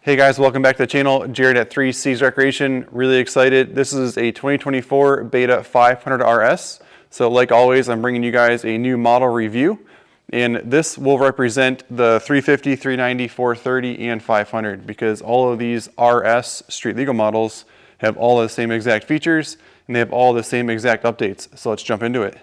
Hey guys, welcome back to the channel. Jared at 3C's Recreation. Really excited. This is a 2024 Beta 500 RS. So like always, I'm bringing you guys a new model review. And this will represent the 350, 390, 430, and 500 because all of these RS street legal models have all the same exact features and they have all the same exact updates. So let's jump into it.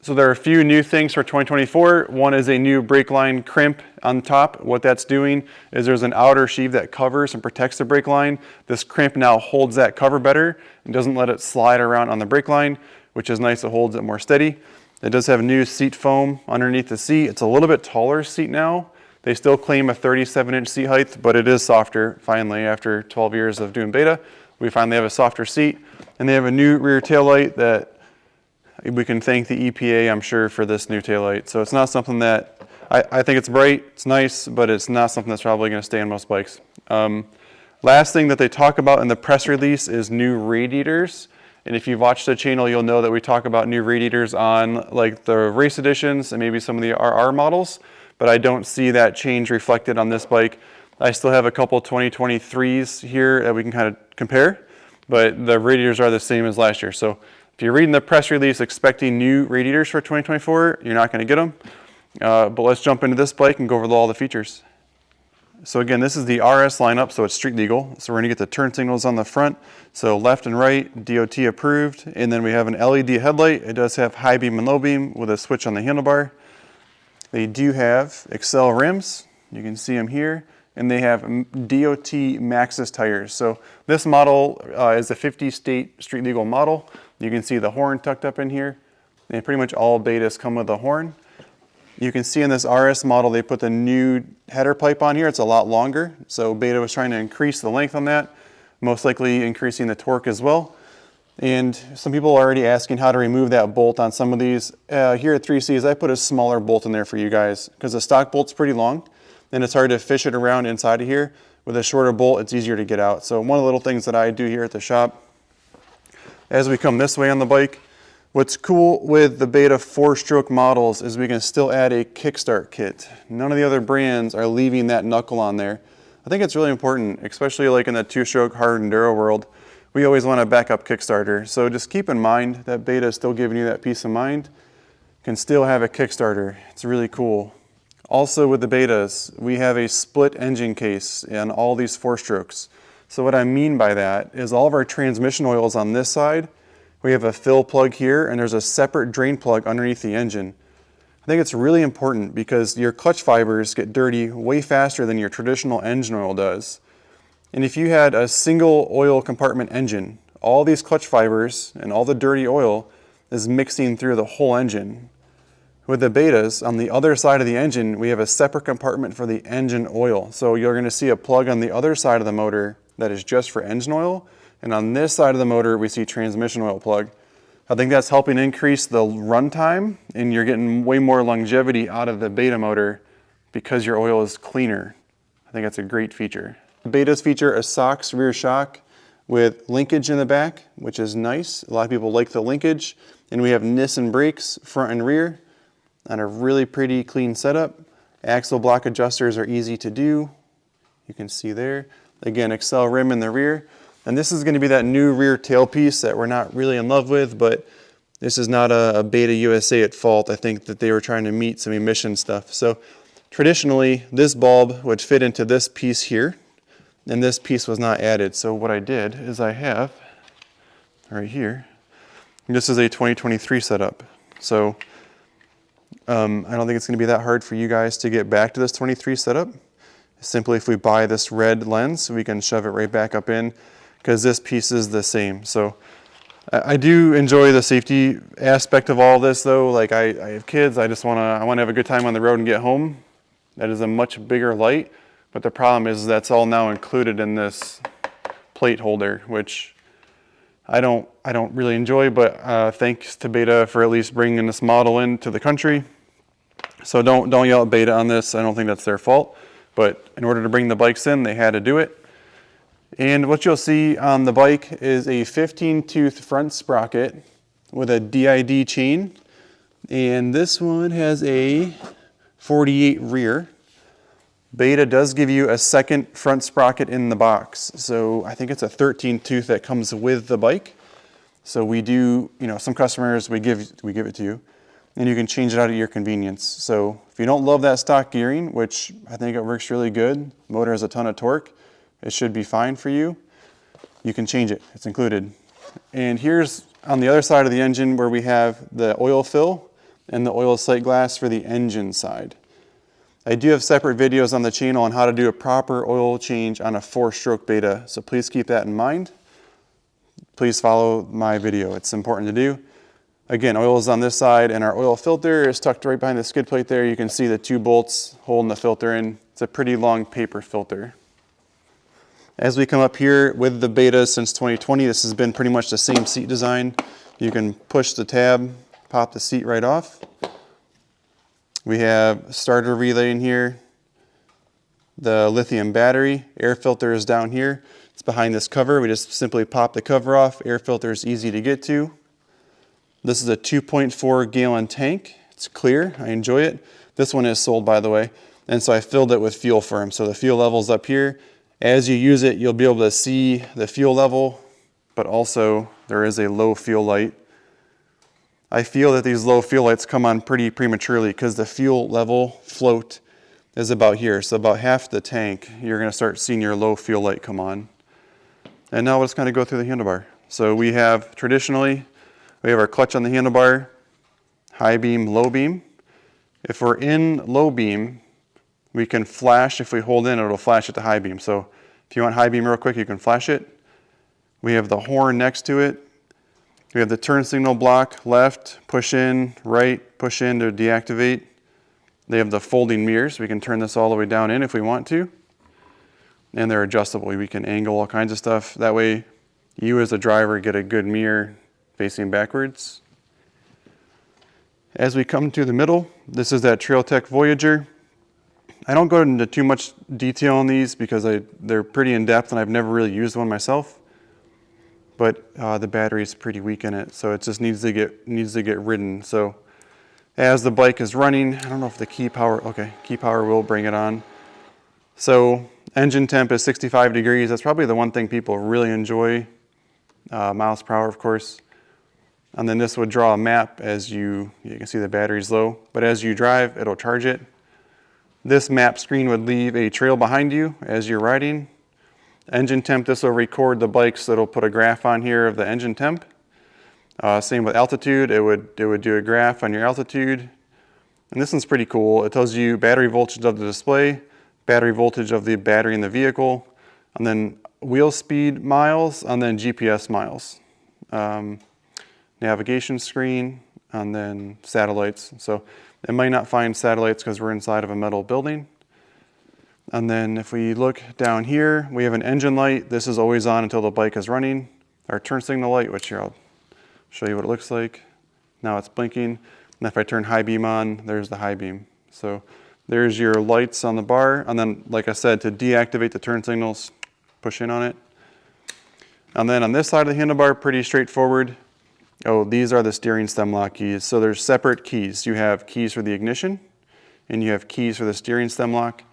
So there are a few new things for 2024. One is a new brake line crimp on top. What that's doing is there's an outer sheave that covers and protects the brake line. This crimp now holds that cover better and doesn't let it slide around on the brake line, which is nice. It holds it more steady. It does have new seat foam underneath the seat. It's a little bit taller seat now. They still claim a 37-inch seat height, but it is softer. Finally, after 12 years of doing beta, we finally have a softer seat. And they have a new rear taillight that we can thank the EPA, I'm sure, for this new taillight. So it's not something that, I think it's bright, it's nice, but it's not something that's probably going to stay on most bikes. Last thing that they talk about in the press release is new radiators. And if you've watched the channel, you'll know that we talk about new radiators on like the race editions and maybe some of the RR models, but I don't see that change reflected on this bike. I still have a couple 2023s here that we can kind of compare, but the radiators are the same as last year. So if you're reading the press release expecting new radiators for 2024, you're not going to get them. But let's jump into this bike and go over all the features. So again, this is the RS lineup, so it's street legal. So we're going to get the turn signals on the front. So left and right, DOT approved. And then we have an LED headlight. It does have high beam and low beam with a switch on the handlebar. They do have Excel rims. You can see them here. And they have DOT Maxxis tires. So this model is a 50-state street legal model. You can see the horn tucked up in here. And pretty much all betas come with a horn. You can see in this RS model, they put the new header pipe on here. It's a lot longer. So beta was trying to increase the length on that, most likely increasing the torque as well. And some people are already asking how to remove that bolt on some of these. Here at 3C's, I put a smaller bolt in there for you guys because the stock bolt's pretty long. And it's hard to fish it around inside of here. With a shorter bolt, it's easier to get out. So one of the little things that I do here at the shop, as we come this way on the bike, what's cool with the Beta 4-stroke models is we can still add a kickstart kit. None of the other brands are leaving that knuckle on there. I think it's really important, especially like in the 2-stroke hard enduro world. We always want a backup kickstarter. So just keep in mind that Beta is still giving you that peace of mind. You can still have a kickstarter. It's really cool. Also with the betas, we have a split engine case in all these 4-strokes. So what I mean by that is all of our transmission oils on this side, we have a fill plug here and there's a separate drain plug underneath the engine. I think it's really important because your clutch fibers get dirty way faster than your traditional engine oil does. And if you had a single oil compartment engine, all these clutch fibers and all the dirty oil is mixing through the whole engine. With the betas, on the other side of the engine, we have a separate compartment for the engine oil. So you're going to see a plug on the other side of the motor that is just for engine oil. And on this side of the motor, we see transmission oil plug. I think that's helping increase the runtime, and you're getting way more longevity out of the beta motor because your oil is cleaner. I think that's a great feature. The betas feature a SOX rear shock with linkage in the back, which is nice. A lot of people like the linkage. And we have Nissin brakes, front and rear, on a really pretty clean setup. Axle block adjusters are easy to do. You can see there. Again, Excel rim in the rear. And this is going to be that new rear tailpiece that we're not really in love with, but this is not a Beta USA at fault. I think that they were trying to meet some emission stuff. So traditionally, this bulb would fit into this piece here, and this piece was not added. So what I did is I have, right here, this is a 2023 setup. So I don't think it's going to be that hard for you guys to get back to this 23 setup. Simply if we buy this red lens, we can shove it right back up in because this piece is the same. So I do enjoy the safety aspect of all this though. Like I have kids, I want to have a good time on the road and get home. That is a much bigger light, but the problem is that's all now included in this plate holder, which I don't really enjoy, but thanks to Beta for at least bringing this model into the country. So don't yell at Beta on this. I don't think that's their fault, but in order to bring the bikes in, they had to do it. And what you'll see on the bike is a 15-tooth front sprocket with a DID chain. And this one has a 48 rear. Beta does give you a second front sprocket in the box. So I think it's a 13 tooth that comes with the bike. So we do, some customers, we give it to you, and you can change it out at your convenience. So if you don't love that stock gearing, which I think it works really good, motor has a ton of torque, it should be fine for you, you can change it, it's included. And here's on the other side of the engine where we have the oil fill and the oil sight glass for the engine side. I do have separate videos on the channel on how to do a proper oil change on a 4-stroke Beta, so please keep that in mind. Please follow my video, it's important to do. Again, oil is on this side and our oil filter is tucked right behind the skid plate there. You can see the 2 bolts holding the filter in. It's a pretty long paper filter. As we come up here with the Beta since 2020, this has been pretty much the same seat design. You can push the tab, pop the seat right off. We have starter relay in here, the lithium battery, air filter is down here. It's behind this cover. We just simply pop the cover off. Air filter is easy to get to. This is a 2.4 gallon tank. It's clear, I enjoy it. This one is sold, by the way. And so I filled it with fuel for him. So the fuel level's up here. As you use it, you'll be able to see the fuel level, but also there is a low fuel light. I feel that these low fuel lights come on pretty prematurely because the fuel level float is about here. So about half the tank, you're going to start seeing your low fuel light come on. And now let's kind of go through the handlebar. So we have our clutch on the handlebar, high beam, low beam. If we're in low beam, we can flash. If we hold in, it'll flash at the high beam. So if you want high beam real quick, you can flash it. We have the horn next to it. We have the turn signal block, left, push in, right, push in to deactivate. They have the folding mirrors. We can turn this all the way down in if we want to. And they're adjustable. We can angle all kinds of stuff. That way, you as a driver get a good mirror facing backwards. As we come to the middle, this is that Trailtech Voyager. I don't go into too much detail on these because they're pretty in-depth and I've never really used one myself. But the battery is pretty weak in it, so it just needs to get ridden. So as the bike is running, I don't know if the key power will bring it on. So engine temp is 65 degrees. That's probably the one thing people really enjoy. Miles per hour, of course. And then this would draw a map as you can see the battery's low, but as you drive, it'll charge it. This map screen would leave a trail behind you as you're riding. Engine temp, this will record the bike, so it'll put a graph on here of the engine temp. Same with altitude, it would do a graph on your altitude. And this one's pretty cool. It tells you battery voltage of the display, battery voltage of the battery in the vehicle, and then wheel speed miles, and then GPS miles. Navigation screen, and then satellites. So it might not find satellites because we're inside of a metal building. And then if we look down here, we have an engine light. This is always on until the bike is running. Our turn signal light, which here I'll show you what it looks like. Now it's blinking. And if I turn high beam on, there's the high beam. So there's your lights on the bar. And then, like I said, to deactivate the turn signals, push in on it. And then on this side of the handlebar, pretty straightforward. Oh, these are the steering stem lock keys. So there's separate keys. You have keys for the ignition, and you have keys for the steering stem lock.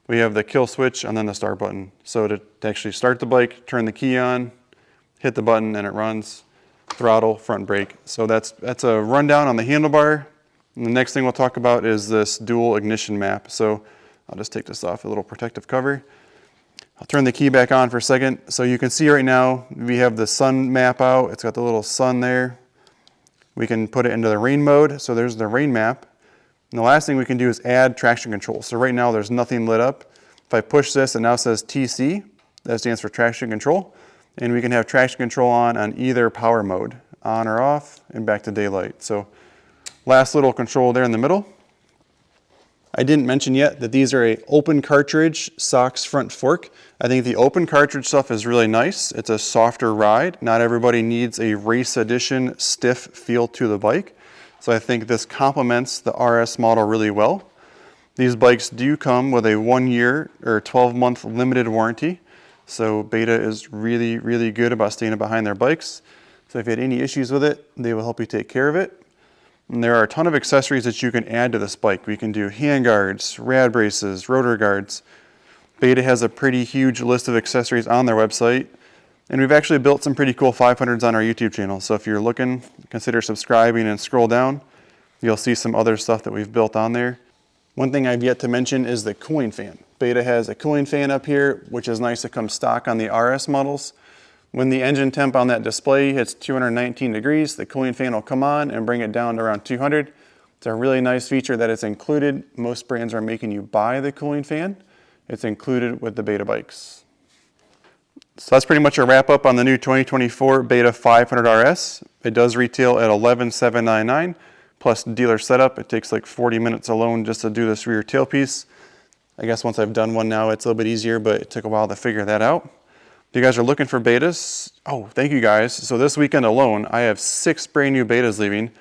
We have the kill switch and then the start button. So to actually start the bike, turn the key on, hit the button and it runs. Throttle, front brake. So that's a rundown on the handlebar. And the next thing we'll talk about is this dual ignition map. So I'll just take this off, a little protective cover. I'll turn the key back on for a second. So you can see right now we have the sun map out. It's got the little sun there. We can put it into the rain mode. So there's the rain map. And the last thing we can do is add traction control. So right now there's nothing lit up. If I push this, it now says TC. That stands for traction control. And we can have traction control on either power mode, on or off, and back to daylight. So last little control there in the middle. I didn't mention yet that these are a open cartridge SOX front fork. I think the open cartridge stuff is really nice. It's a softer ride. Not everybody needs a race edition stiff feel to the bike. So I think this complements the RS model really well. These bikes do come with a 1-year or 12-month limited warranty. So Beta is really, really good about staying behind their bikes. So if you had any issues with it, they will help you take care of it. And there are a ton of accessories that you can add to this bike. We can do hand guards, rad braces, rotor guards. Beta has a pretty huge list of accessories on their website. And we've actually built some pretty cool 500s on our YouTube channel. So if you're looking, consider subscribing and scroll down. You'll see some other stuff that we've built on there. One thing I've yet to mention is the cooling fan. Beta has a cooling fan up here, which is nice to come stock on the RS models. When the engine temp on that display hits 219 degrees, the cooling fan will come on and bring it down to around 200. It's a really nice feature that is included. Most brands are making you buy the cooling fan. It's included with the Beta bikes. So that's pretty much a wrap up on the new 2024 Beta 500 RS. It does retail at $11,799 plus dealer setup. It takes like 40 minutes alone just to do this rear tailpiece. I guess once I've done one now, it's a little bit easier, but it took a while to figure that out. If you guys are looking for betas, oh, thank you guys. So this weekend alone, I have 6 brand new betas leaving.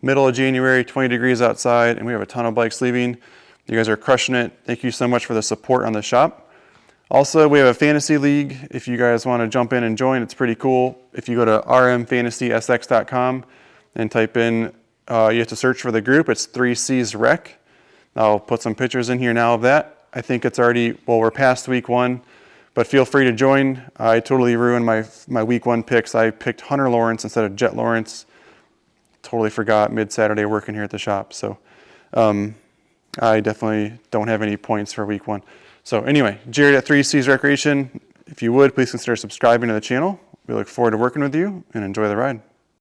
Middle of January, 20 degrees outside, and we have a ton of bikes leaving. You guys are crushing it. Thank you so much for the support on the shop. Also, we have a fantasy league. If you guys want to jump in and join, it's pretty cool. If you go to rmfantasysx.com and type in, you have to search for the group. It's 3Cs Rec. I'll put some pictures in here now of that. I think it's already, well, we're past week 1. But feel free to join. I totally ruined my week 1 picks. I picked Hunter Lawrence instead of Jet Lawrence. Totally forgot mid-Saturday working here at the shop. So I definitely don't have any points for week 1. So anyway, Jared at 3Cs Recreation. If you would, please consider subscribing to the channel. We look forward to working with you and enjoy the ride.